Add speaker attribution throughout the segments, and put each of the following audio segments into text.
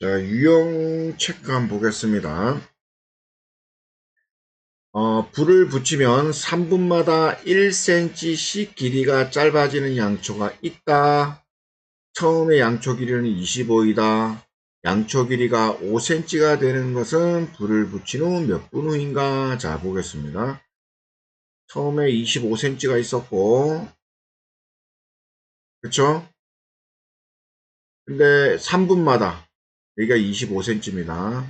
Speaker 1: 자, 유형 체크 한번 보겠습니다. 불을 붙이면 3분마다 1cm씩 길이가 짧아지는 양초가 있다. 처음에 양초 길이는 25이다. 양초 길이가 5cm가 되는 것은 불을 붙인 후 몇 분 후인가? 자, 보겠습니다. 처음에 25cm가 있었고, 그쵸? 근데 3분마다, 여기가 25cm입니다.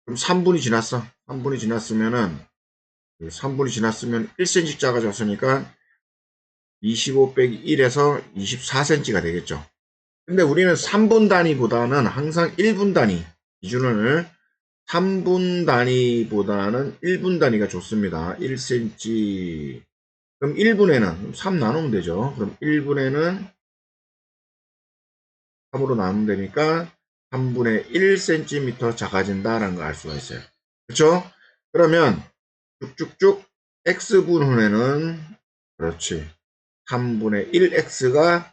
Speaker 1: 그럼 3분이 지났어. 3분이 지났으면은, 3분이 지났으면 1cm 작아졌으니까 25 빼기 1에서 24cm가 되겠죠. 근데 우리는 3분 단위보다는 항상 1분 단위 기준을 3분 단위보다는 1분 단위가 좋습니다. 1cm. 그럼 1분에는 3 나누면 되죠. 그럼 1분에는 3으로 나누면 되니까 3분의 1cm 작아진다라는 걸 알 수가 있어요. 그렇죠? 그러면 쭉쭉쭉 x분 후에는 그렇지. 3분의 1x가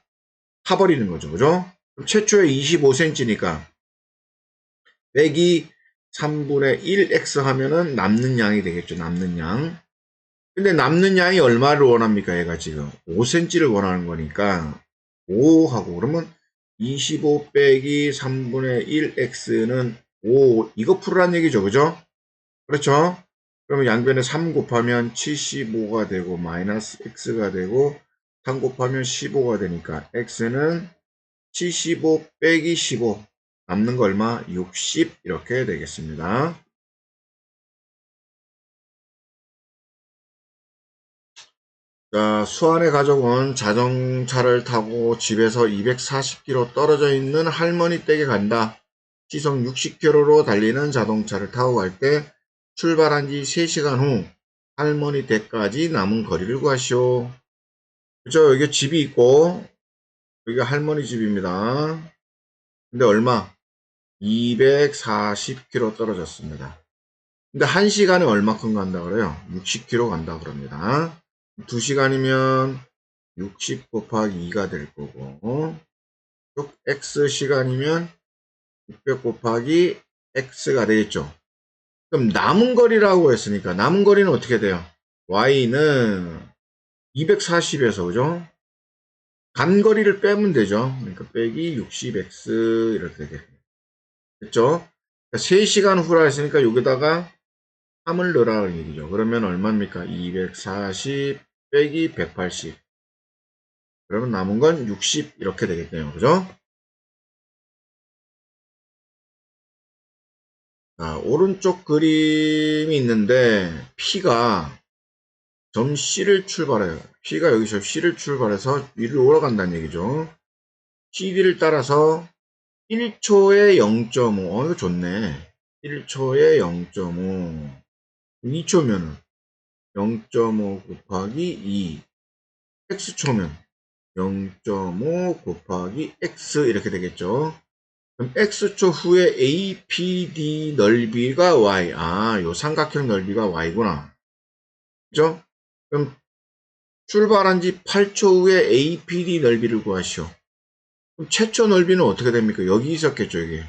Speaker 1: 타버리는 거죠. 그죠? 그럼 최초에 25cm니까 빼기 3분의 1x 하면은 남는 양이 되겠죠. 남는 양. 근데 남는 양이 얼마를 원합니까? 얘가 지금 5cm를 원하는 거니까 5 하고 그러면 25 빼기 3분의 1x는 5 이거 풀으란 얘기죠. 그죠? 그렇죠? 그러면 양변에 3 곱하면 75가 되고 마이너스 x가 되고 3 곱하면 15가 되니까 x는 75 빼기 15 남는 거 얼마? 60 이렇게 되겠습니다. 자, 수아의 가족은 자동차를 타고 집에서 240km 떨어져 있는 할머니 댁에 간다. 시속 60km로 달리는 자동차를 타고 갈 때 출발한 지 3시간 후 할머니 댁까지 남은 거리를 구하시오. 그죠? 여기 집이 있고 여기가 할머니 집입니다. 근데 얼마? 240km 떨어졌습니다. 근데 1시간에 얼마큼 간다 그래요? 60km 간다 그럽니다. 2시간이면 60 곱하기 2가 될 거고, 또 x시간이면 600 곱하기 x가 되겠죠. 그럼 남은 거리라고 했으니까 남은 거리는 어떻게 돼요? y는 240에서 그죠? 간 거리를 빼면 되죠. 그러니까 빼기 60x 이렇게 되겠죠. 3시간 후라 했으니까 여기다가 3을 넣으라는 얘기죠. 그러면 얼마입니까? 240 빼기 180. 그러면 남은 건 60 이렇게 되겠네요. 그죠? 자, 오른쪽 그림이 있는데 P가 점 C를 출발해요. P가 여기서 C를 출발해서 위로 올라간다는 얘기죠. CD를 따라서 1초에 0.5. 이거 좋네. 1초에 0.5. 2초면 0.5 곱하기 2. X초면 0.5 곱하기 X 이렇게 되겠죠. 그럼 X초 후에 APD 넓이가 Y. 아, 요 삼각형 넓이가 Y구나. 그죠? 그럼 출발한 지 8초 후에 APD 넓이를 구하시오. 그럼 최초 넓이는 어떻게 됩니까? 여기 있었겠죠, 이게.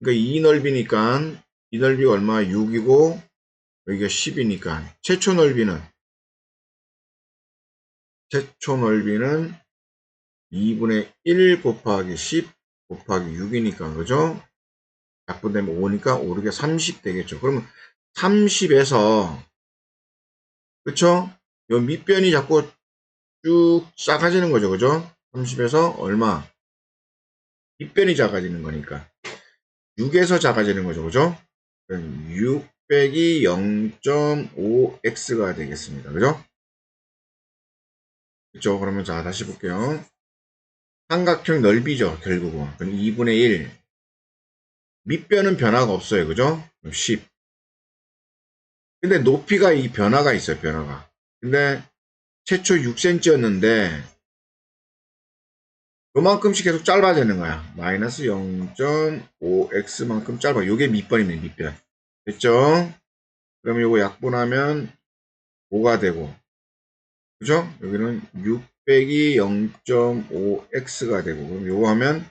Speaker 1: 그러니까 이 넓이니까, 이 넓이가 얼마? 6이고, 여기가 10이니까. 최초 넓이는 2분의 1 곱하기 10 곱하기 6이니까, 그죠? 약분되면 5니까 5, 6에 30 되겠죠. 그러면 30에서, 그쵸? 요 밑변이 자꾸 쭉 작아지는 거죠. 그죠? 30에서 얼마? 밑변이 작아지는 거니까. 6에서 작아지는 거죠. 그죠? 6 빼기 0.5x가 되겠습니다. 그죠? 그죠? 그러면 자, 다시 볼게요. 삼각형 넓이죠. 결국은. 그럼 2분의 1. 밑변은 변화가 없어요. 그죠? 10. 근데 높이가 이 변화가 있어요. 변화가. 근데 최초 6cm였는데 요만큼씩 계속 짧아지는 거야. 마이너스 0.5x만큼 짧아. 요게 밑변이네, 밑변. 됐죠? 그럼 요거 약분하면 5가 되고, 그죠? 여기는 6 빼기 0.5x가 되고, 그럼 요거 하면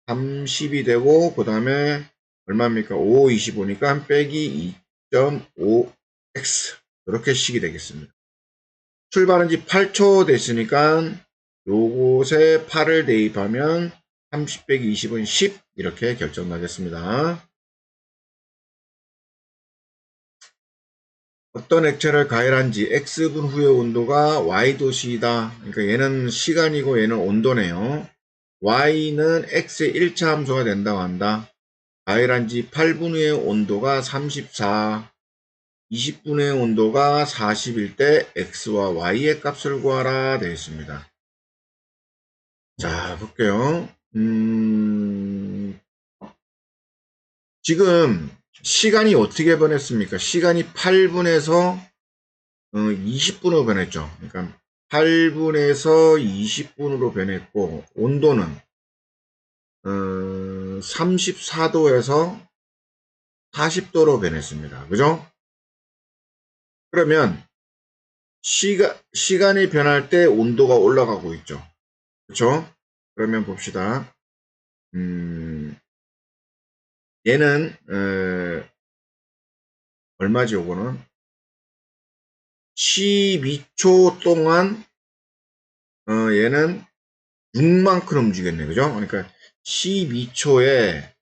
Speaker 1: 30이 되고, 그 다음에 얼마입니까? 5, 25니까 빼기 2.5x. 이렇게 식이 되겠습니다. 출발한 지 8초 됐으니까 요곳에 8을 대입하면 30 빼기 20은 10 이렇게 결정나겠습니다. 어떤 액체를 가열한지 x분 후의 온도가 y도시이다. 그러니까 얘는 시간이고 얘는 온도네요. y는 x의 1차 함수가 된다고 한다. 가열한지 8분 후의 온도가 34, 20분 후의 온도가 40일 때 x와 y의 값을 구하라 되어 있습니다. 자, 볼게요. 지금 시간이 어떻게 변했습니까? 시간이 8분에서 20분으로 변했죠. 그러니까 8분에서 20분으로 변했고, 온도는 34도에서 40도로 변했습니다. 그죠? 그러면 시간이 변할 때 온도가 올라가고 있죠. 그렇죠? 그러면 봅시다. 얘는 얼마지? 요거는 12초 동안 얘는 6만큼 움직였네. 그죠? 그러니까 12초에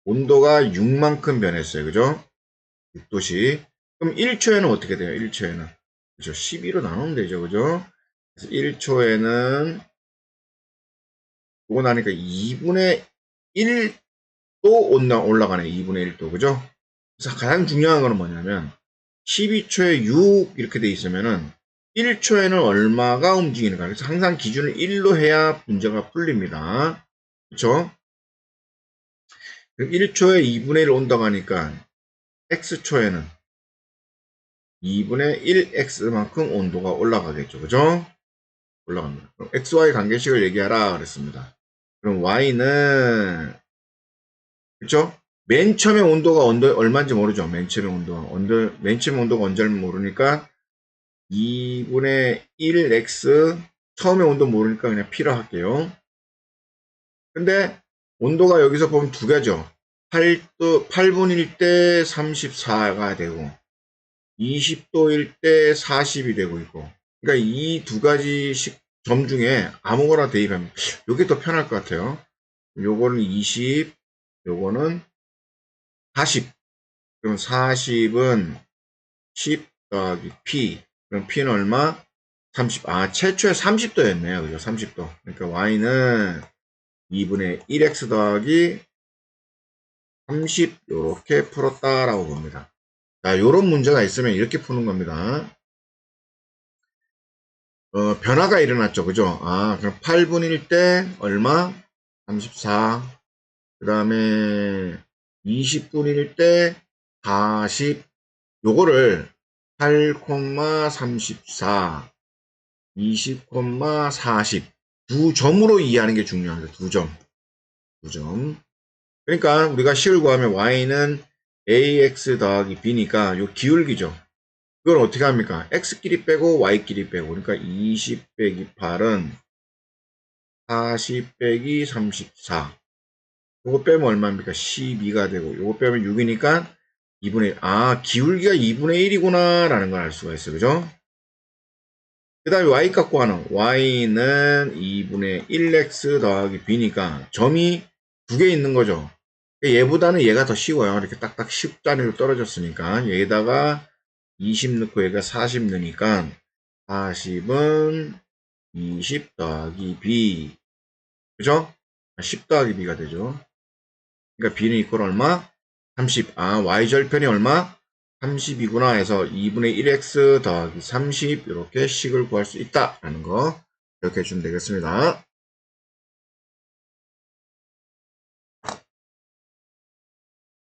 Speaker 1: 온도가 6만큼 변했어요. 그죠? 6도씩. 그럼 1초에는 어떻게 돼요? 1초에는. 그죠? 12로 나누면 되죠. 그죠? 그래서 1초에는 요거 나니까 2분의 1도 올라가네. 2분의 1도. 그죠? 그래서 가장 중요한 거는 뭐냐면 12초에 6 이렇게 돼 있으면은 1초에는 얼마가 움직이는가. 그래서 항상 기준을 1로 해야 문제가 풀립니다. 그쵸? 1초에 2분의 1 온다고 하니까 x초에는 2분의 1x만큼 온도가 올라가겠죠. 그죠? 올라갑니다. 그럼 xy 관계식을 얘기하라 그랬습니다. 그럼 y는 그쵸? 맨 처음에 온도가 얼마인지 모르죠. 맨 처음에 온도가 언제인지 모르니까 2분의 1x 처음에 온도 모르니까 그냥 p로 할게요. 근데 온도가 여기서 보면 두 개죠. 8분일 때 34가 되고 20도일 때 40이 되고 있고, 그러니까 이 두 가지 점 중에 아무거나 대입하면 이게 더 편할 것 같아요. 요거는 20, 요거는 40. 그럼 40은 10 더하기 P. 그럼 P는 얼마? 30. 아, 최초에 30도였네요. 그죠? 30도. 그러니까 Y는 2분의 1X 더하기 30 요렇게 풀었다라고 봅니다. 자, 요런 문제가 있으면 이렇게 푸는 겁니다. 변화가 일어났죠. 그죠? 아, 그럼 8분일 때 얼마? 34. 그 다음에 20분일 때 40. 요거를 8,34, 20,40. 두 점으로 이해하는 게 중요합니다. 두 점. 두 점. 그러니까 우리가 식을 구하면 y는 ax 더하기 b니까 요 기울기죠. 그걸 어떻게 합니까? x끼리 빼고 y끼리 빼고. 그러니까 20 빼기 8은 40 빼기 34. 요거 빼면 얼마입니까? 12가 되고, 요거 빼면 6이니까 2분의 1. 아, 기울기가 2분의 1이구나 라는 걸 알 수가 있어요. 그죠? 그 다음에 y 값 구하는 y는 2분의 1x 더하기 b니까 점이 두 개 있는 거죠. 얘보다는 얘가 더 쉬워요. 이렇게 딱딱 10단위로 떨어졌으니까 얘에다가 20 넣고 얘가 40 넣으니까 40은 20 더하기 b. 그죠? 10 더하기 b가 되죠. 그러니까 b는 이퀄 얼마? 30. 아, y절편이 얼마? 30이구나 해서 2분의 1x 더하기 30 이렇게 식을 구할 수 있다라는 거 이렇게 해주면 되겠습니다.